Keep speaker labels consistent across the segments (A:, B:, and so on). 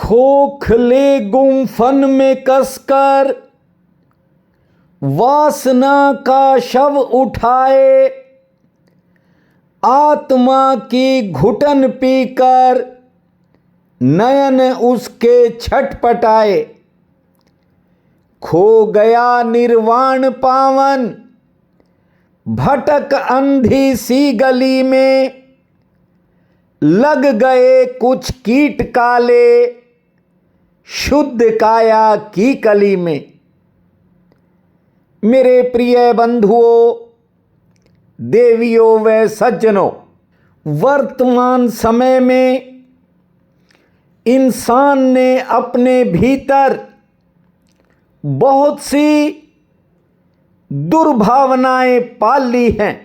A: खोखले गुम्फन में कसकर वासना का शव उठाए, आत्मा की घुटन पीकर नयन उसके छटपटाए। खो गया निर्वाण पावन भटक अंधी सी गली में, लग गए कुछ कीट काले शुद्ध काया की कली में। मेरे प्रिय बंधुओं, देवियों व सज्जनों, वर्तमान समय में इंसान ने अपने भीतर बहुत सी दुर्भावनाएं पाल ली हैं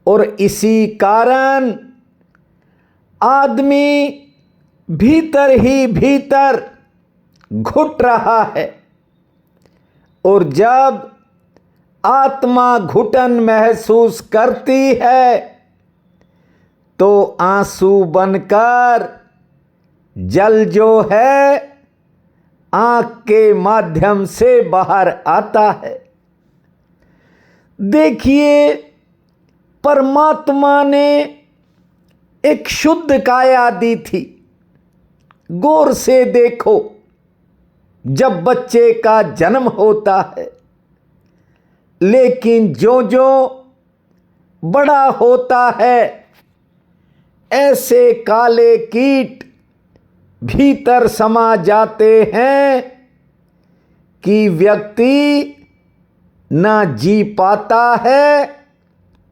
A: और इसी कारण आदमी भीतर ही भीतर घुट रहा है। और जब आत्मा घुटन महसूस करती है तो आंसू बनकर जल जो है आंख के माध्यम से बाहर आता है। देखिए, परमात्मा ने एक शुद्ध काया दी थी। गौर से देखो, जब बच्चे का जन्म होता है, लेकिन जो जो बड़ा होता है ऐसे काले कीट भीतर समा जाते हैं कि व्यक्ति ना जी पाता है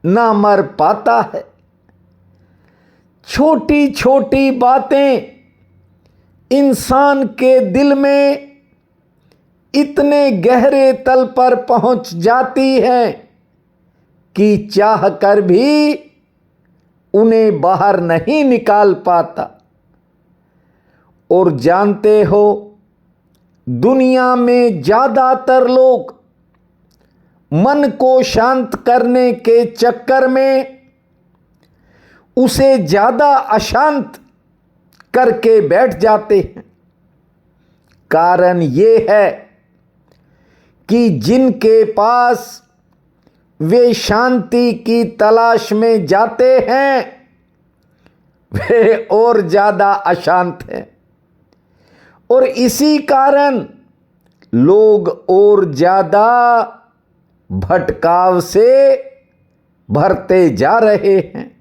A: ना मर पाता है। छोटी छोटी बातें इंसान के दिल में इतने गहरे तल पर पहुंच जाती हैं कि चाह कर भी उन्हें बाहर नहीं निकाल पाता। और जानते हो, दुनिया में ज़्यादातर लोग मन को शांत करने के चक्कर में उसे ज़्यादा अशांत करके बैठ जाते हैं। कारण ये है कि जिनके पास वे शांति की तलाश में जाते हैं वे और ज़्यादा अशांत हैं, और इसी कारण लोग और ज़्यादा भटकाव से भरते जा रहे हैं।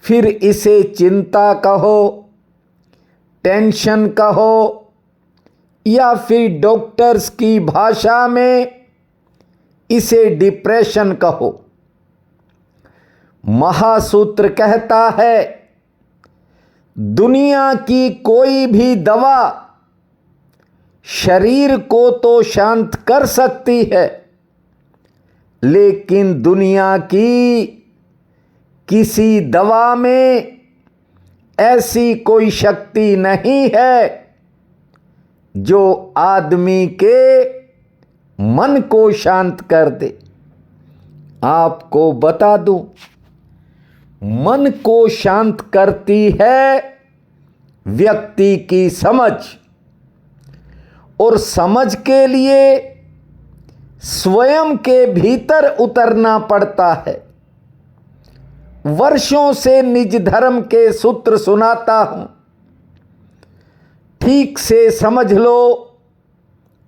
A: फिर इसे चिंता कहो, टेंशन कहो, या फिर डॉक्टर्स की भाषा में इसे डिप्रेशन कहो। महासूत्र कहता है, दुनिया की कोई भी दवा शरीर को तो शांत कर सकती है, लेकिन दुनिया की किसी दवा में ऐसी कोई शक्ति नहीं है जो आदमी के मन को शांत कर दे। आपको बता दूं, मन को शांत करती है व्यक्ति की समझ, और समझ के लिए स्वयं के भीतर उतरना पड़ता है। वर्षों से निज धर्म के सूत्र सुनाता हूं, ठीक से समझ लो,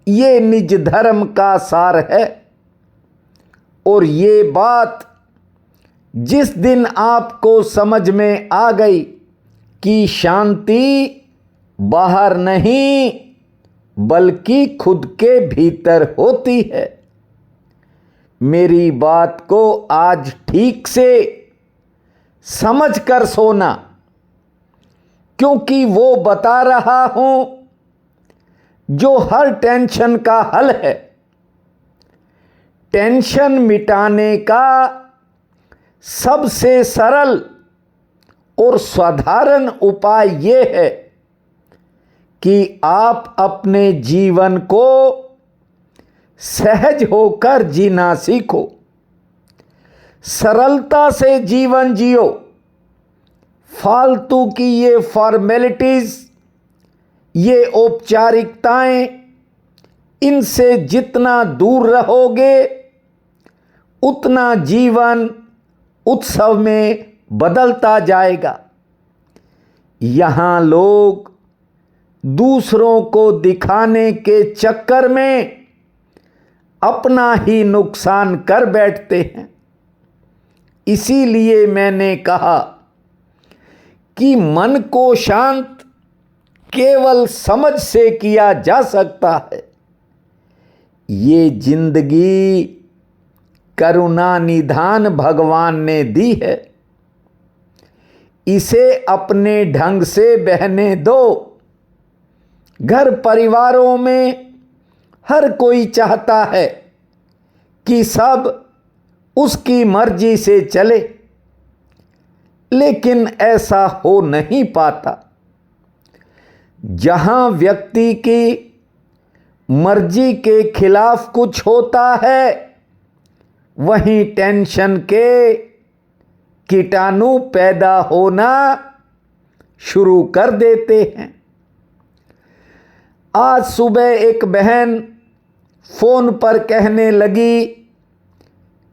A: ये निज धर्म का सार है। और ये बात जिस दिन आपको समझ में आ गई कि शांति बाहर नहीं बल्कि खुद के भीतर होती है, मेरी बात को आज ठीक से समझ कर सोना, क्योंकि वो बता रहा हूं जो हर टेंशन का हल है। टेंशन मिटाने का सबसे सरल और साधारण उपाय ये है कि आप अपने जीवन को सहज होकर जीना सीखो। सरलता से जीवन जियो, फालतू की ये फॉर्मेलिटीज, ये औपचारिकताएं, इनसे जितना दूर रहोगे उतना जीवन उत्सव में बदलता जाएगा। यहां लोग दूसरों को दिखाने के चक्कर में अपना ही नुकसान कर बैठते हैं। इसीलिए मैंने कहा कि मन को शांत केवल समझ से किया जा सकता है। ये जिंदगी करुणा निधान भगवान ने दी है, इसे अपने ढंग से बहने दो। घर परिवारों में हर कोई चाहता है कि सब उसकी मर्जी से चले, लेकिन ऐसा हो नहीं पाता। जहां व्यक्ति की मर्जी के खिलाफ कुछ होता है, वहीं टेंशन के कीटाणु पैदा होना शुरू कर देते हैं। आज सुबह एक बहन फोन पर कहने लगी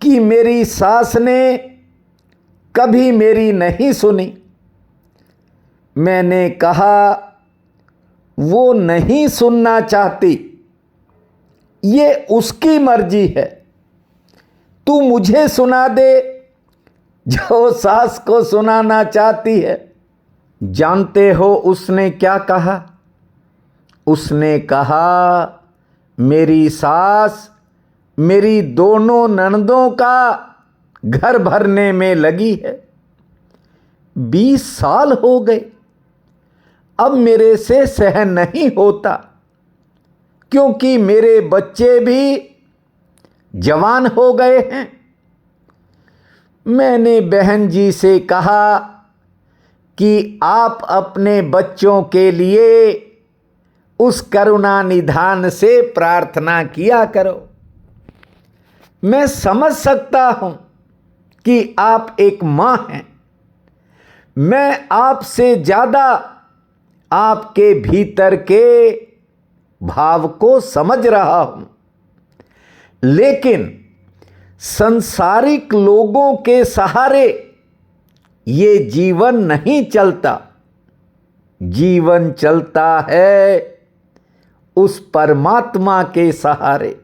A: कि मेरी सास ने कभी मेरी नहीं सुनी। मैंने कहा वो नहीं सुनना चाहती, ये उसकी मर्जी है। तू मुझे सुना दे जो सास को सुनाना चाहती है। जानते हो उसने क्या कहा? उसने कहा मेरी सास मेरी दोनों ननदों का घर भरने में लगी है। 20 साल हो गए, अब मेरे से सहन नहीं होता, क्योंकि मेरे बच्चे भी जवान हो गए हैं। मैंने बहन जी से कहा कि आप अपने बच्चों के लिए उस करुणा निधान से प्रार्थना किया करो। मैं समझ सकता हूं कि आप एक मां हैं। मैं आपसे ज्यादा आपके भीतर के भाव को समझ रहा हूं, लेकिन संसारिक लोगों के सहारे ये जीवन नहीं चलता। जीवन चलता है उस परमात्मा के सहारे,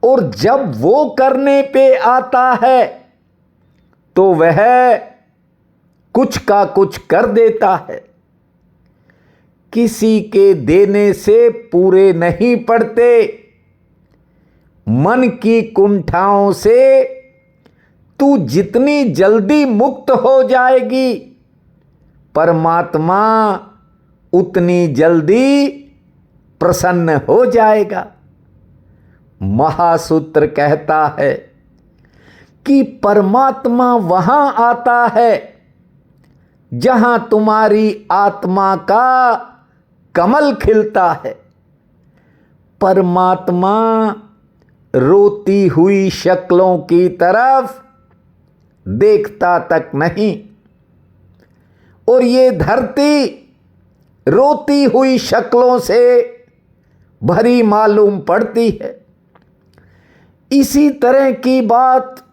A: और जब वो करने पे आता है तो वह कुछ का कुछ कर देता है। किसी के देने से पूरे नहीं पड़ते। मन की कुंठाओं से तू जितनी जल्दी मुक्त हो जाएगी, परमात्मा उतनी जल्दी प्रसन्न हो जाएगा। महासूत्र कहता है कि परमात्मा वहां आता है जहां तुम्हारी आत्मा का कमल खिलता है। परमात्मा रोती हुई शक्लों की तरफ देखता तक नहीं, और ये धरती रोती हुई शक्लों से भरी मालूम पड़ती है। इसी तरह की बात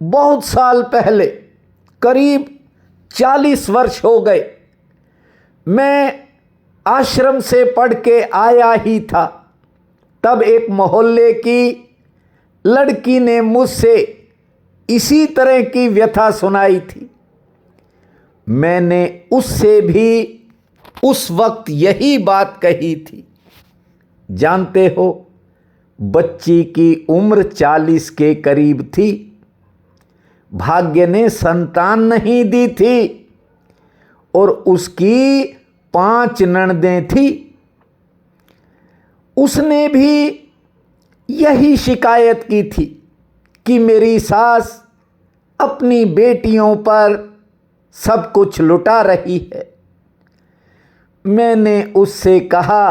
A: बहुत साल पहले, करीब 40 वर्ष हो गए, मैं आश्रम से पढ़ के आया ही था। तब एक मोहल्ले की लड़की ने मुझसे इसी तरह की व्यथा सुनाई थी। मैंने उससे भी उस वक्त यही बात कही थी। जानते हो, बच्ची की उम्र 40 के करीब थी। भाग्य ने संतान नहीं दी थी, और उसकी 5 ननदें थी। उसने भी यही शिकायत की थी कि मेरी सास अपनी बेटियों पर सब कुछ लुटा रही है। मैंने उससे कहा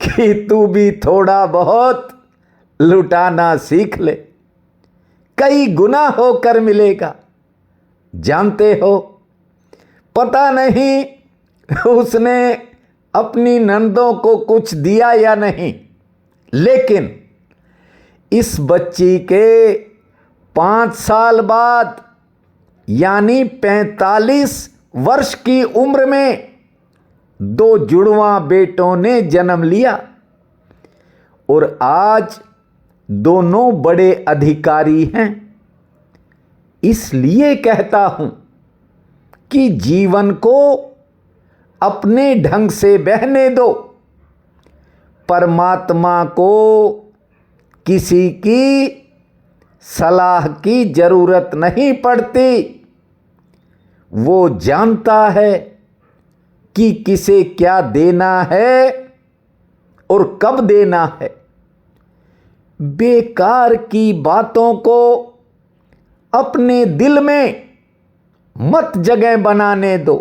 A: कि तू भी थोड़ा बहुत लुटाना सीख ले, कई गुना होकर मिलेगा। जानते हो, पता नहीं उसने अपनी नंदों को कुछ दिया या नहीं, लेकिन इस बच्ची के 5 साल बाद यानी 45 वर्ष की उम्र में 2 जुड़वा बेटों ने जन्म लिया और आज दोनों बड़े अधिकारी हैं। इसलिए कहता हूं कि जीवन को अपने ढंग से बहने दो। परमात्मा को किसी की सलाह की जरूरत नहीं पड़ती। वो जानता है कि किसे क्या देना है और कब देना है। बेकार की बातों को अपने दिल में मत जगह बनाने दो,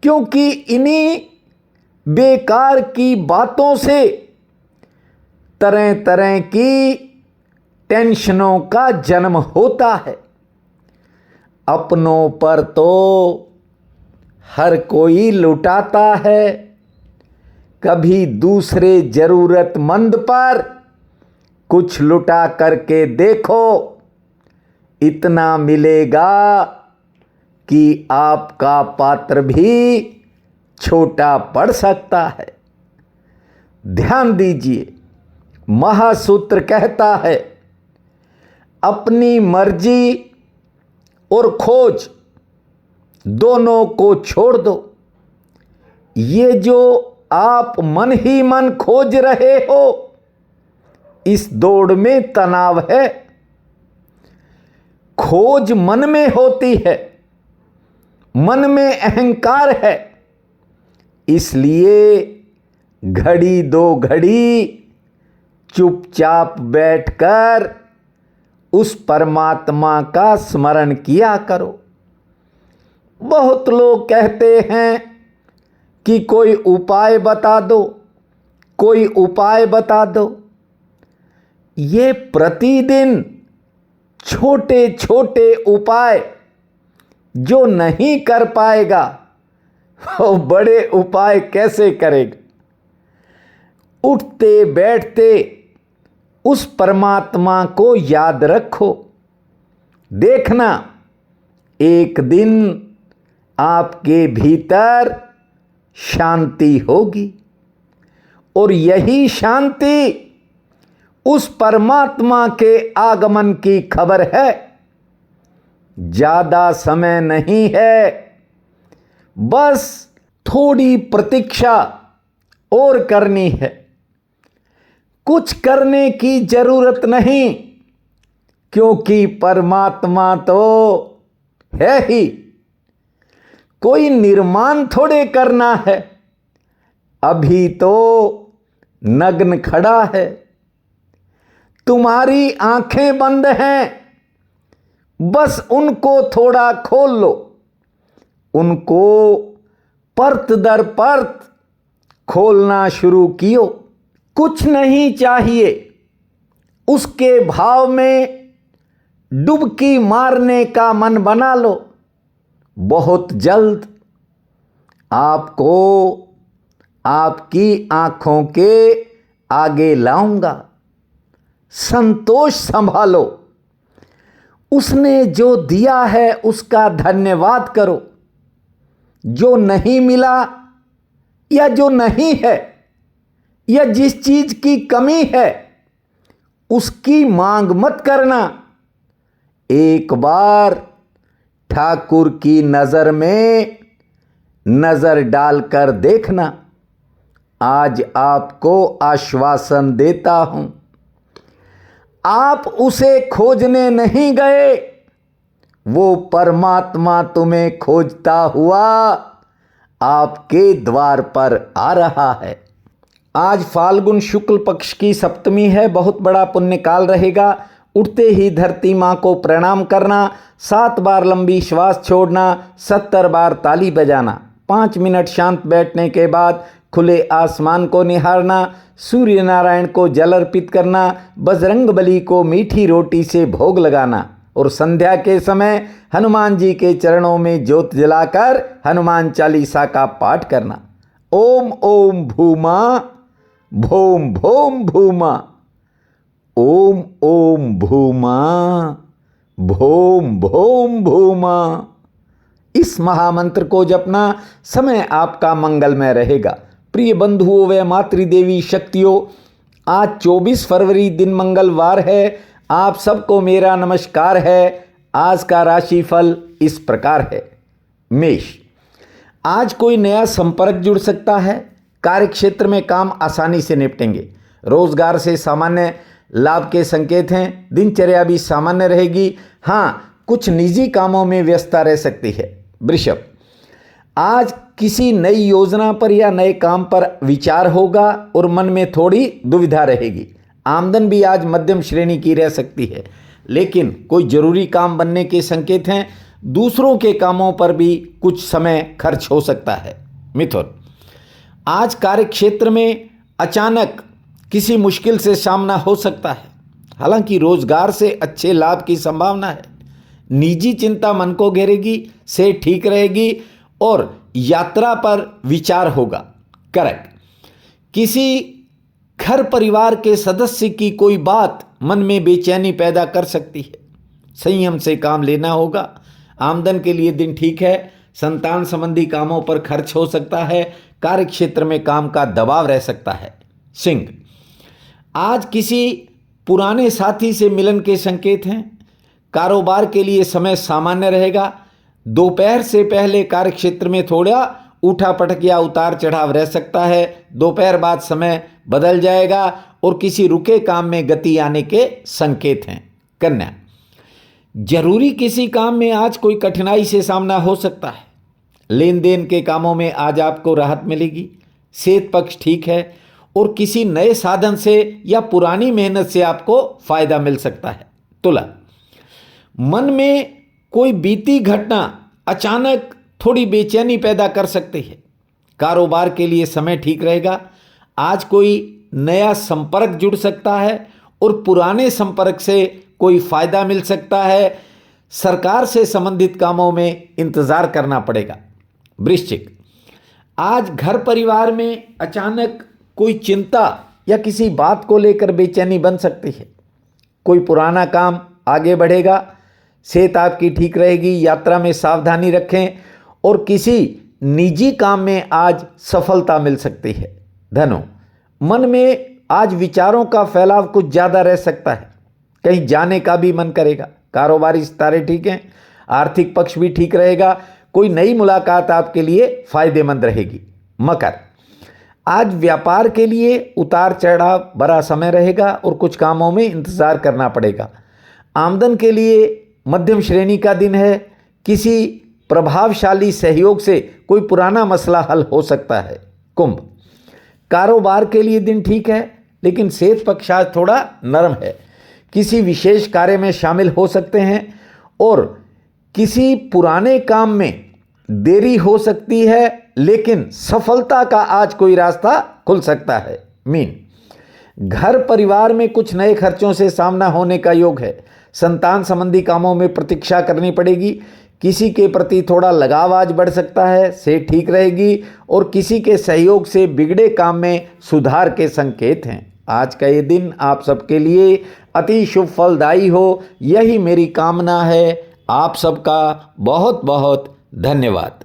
A: क्योंकि इन्हीं बेकार की बातों से तरह तरह की टेंशनों का जन्म होता है। अपनों पर तो हर कोई लुटाता है, कभी दूसरे जरूरतमंद पर कुछ लुटा करके देखो, इतना मिलेगा कि आपका पात्र भी छोटा पड़ सकता है। ध्यान दीजिए, महासूत्र कहता है अपनी मर्जी और खोज दोनों को छोड़ दो। ये जो आप मन ही मन खोज रहे हो, इस दौड़ में तनाव है। खोज मन में होती है, मन में अहंकार है। इसलिए घड़ी 2 घड़ी चुपचाप बैठकर उस परमात्मा का स्मरण किया करो। बहुत लोग कहते हैं कि कोई उपाय बता दो, कोई उपाय बता दो। ये प्रतिदिन छोटे छोटे उपाय जो नहीं कर पाएगा वो बड़े उपाय कैसे करेगा। उठते बैठते उस परमात्मा को याद रखो। देखना एक दिन आपके भीतर शांति होगी और यही शांति उस परमात्मा के आगमन की खबर है। ज्यादा समय नहीं है, बस थोड़ी प्रतीक्षा और करनी है। कुछ करने की जरूरत नहीं, क्योंकि परमात्मा तो है ही। कोई निर्माण थोड़े करना है, अभी तो नग्न खड़ा है। तुम्हारी आंखें बंद हैं, बस उनको थोड़ा खोल लो। उनको परत दर परत खोलना शुरू कियो। कुछ नहीं चाहिए, उसके भाव में डुबकी मारने का मन बना लो। बहुत जल्द आपको आपकी आंखों के आगे लाऊंगा। संतोष संभालो। उसने जो दिया है उसका धन्यवाद करो। जो नहीं मिला या जो नहीं है या जिस चीज की कमी है उसकी मांग मत करना। एक बार ठाकुर की नजर में नजर डालकर देखना। आज आपको आश्वासन देता हूं, आप उसे खोजने नहीं गए, वो परमात्मा तुम्हें खोजता हुआ आपके द्वार पर आ रहा है। आज फाल्गुन शुक्ल पक्ष की सप्तमी है। बहुत बड़ा पुण्य काल रहेगा। उठते ही धरती माँ को प्रणाम करना, 7 बार लंबी श्वास छोड़ना, 70 बार ताली बजाना, 5 मिनट शांत बैठने के बाद खुले आसमान को निहारना, सूर्य नारायण को जल अर्पित करना, बजरंग बली को मीठी रोटी से भोग लगाना और संध्या के समय हनुमान जी के चरणों में ज्योत जलाकर हनुमान चालीसा का पाठ करना। ओम ओम भूमा भोम भोम भूमा, ओम ओम भूमा भोम भोम भूमा। इस महामंत्र को जपना, समय आपका मंगलमय रहेगा। प्रिय बंधुओं व मातृदेवी शक्तियों, आज 24 फरवरी दिन मंगलवार है। आप सबको मेरा नमस्कार है। आज का राशिफल इस प्रकार है। मेष, आज कोई नया संपर्क जुड़ सकता है। कार्यक्षेत्र में काम आसानी से निपटेंगे। रोजगार से सामान्य लाभ के संकेत हैं। दिनचर्या भी सामान्य रहेगी। हाँ, कुछ निजी कामों में व्यस्तता रह सकती है। वृषभ, आज किसी नई योजना पर या नए काम पर विचार होगा और मन में थोड़ी दुविधा रहेगी। आमदन भी आज मध्यम श्रेणी की रह सकती है, लेकिन कोई जरूरी काम बनने के संकेत हैं। दूसरों के कामों पर भी कुछ समय खर्च हो सकता है। मिथुन, आज कार्यक्षेत्र में अचानक किसी मुश्किल से सामना हो सकता है। हालांकि रोजगार से अच्छे लाभ की संभावना है। निजी चिंता मन को घेरेगी, से ठीक रहेगी और यात्रा पर विचार होगा। कर्क, किसी घर परिवार के सदस्य की कोई बात मन में बेचैनी पैदा कर सकती है। संयम से काम लेना होगा। आमदन के लिए दिन ठीक है। संतान संबंधी कामों पर खर्च हो सकता है। कार्यक्षेत्र में काम का दबाव रह सकता है। सिंह, आज किसी पुराने साथी से मिलन के संकेत हैं। कारोबार के लिए समय सामान्य रहेगा। दोपहर से पहले कार्यक्षेत्र में थोड़ा उठा पटक या उतार चढ़ाव रह सकता है। दोपहर बाद समय बदल जाएगा और किसी रुके काम में गति आने के संकेत हैं। कन्या, जरूरी किसी काम में आज कोई कठिनाई से सामना हो सकता है। लेन देन के कामों में आज आपको राहत मिलेगी। सेहत पक्ष ठीक है और किसी नए साधन से या पुरानी मेहनत से आपको फायदा मिल सकता है। तुला, मन में कोई बीती घटना अचानक थोड़ी बेचैनी पैदा कर सकती है। कारोबार के लिए समय ठीक रहेगा। आज कोई नया संपर्क जुड़ सकता है और पुराने संपर्क से कोई फायदा मिल सकता है। सरकार से संबंधित कामों में इंतजार करना पड़ेगा। वृश्चिक, आज घर परिवार में अचानक कोई चिंता या किसी बात को लेकर बेचैनी बन सकती है। कोई पुराना काम आगे बढ़ेगा। सेहत आपकी ठीक रहेगी। यात्रा में सावधानी रखें और किसी निजी काम में आज सफलता मिल सकती है। धनु, मन में आज विचारों का फैलाव कुछ ज़्यादा रह सकता है। कहीं जाने का भी मन करेगा। कारोबारी सितारे ठीक हैं। आर्थिक पक्ष भी ठीक रहेगा। कोई नई मुलाकात आपके लिए फायदेमंद रहेगी। मकर, आज व्यापार के लिए उतार चढ़ाव भरा समय रहेगा और कुछ कामों में इंतजार करना पड़ेगा। आमदन के लिए मध्यम श्रेणी का दिन है। किसी प्रभावशाली सहयोग से कोई पुराना मसला हल हो सकता है। कुंभ, कारोबार के लिए दिन ठीक है, लेकिन सेहत पक्ष आज थोड़ा नरम है। किसी विशेष कार्य में शामिल हो सकते हैं और किसी पुराने काम में देरी हो सकती है, लेकिन सफलता का आज कोई रास्ता खुल सकता है। मीन, घर परिवार में कुछ नए खर्चों से सामना होने का योग है। संतान संबंधी कामों में प्रतीक्षा करनी पड़ेगी। किसी के प्रति थोड़ा लगाव आज बढ़ सकता है। से ठीक रहेगी और किसी के सहयोग से बिगड़े काम में सुधार के संकेत हैं। आज का ये दिन आप सबके लिए अति शुभ फलदायी हो, यही मेरी कामना है। आप सबका बहुत बहुत धन्यवाद।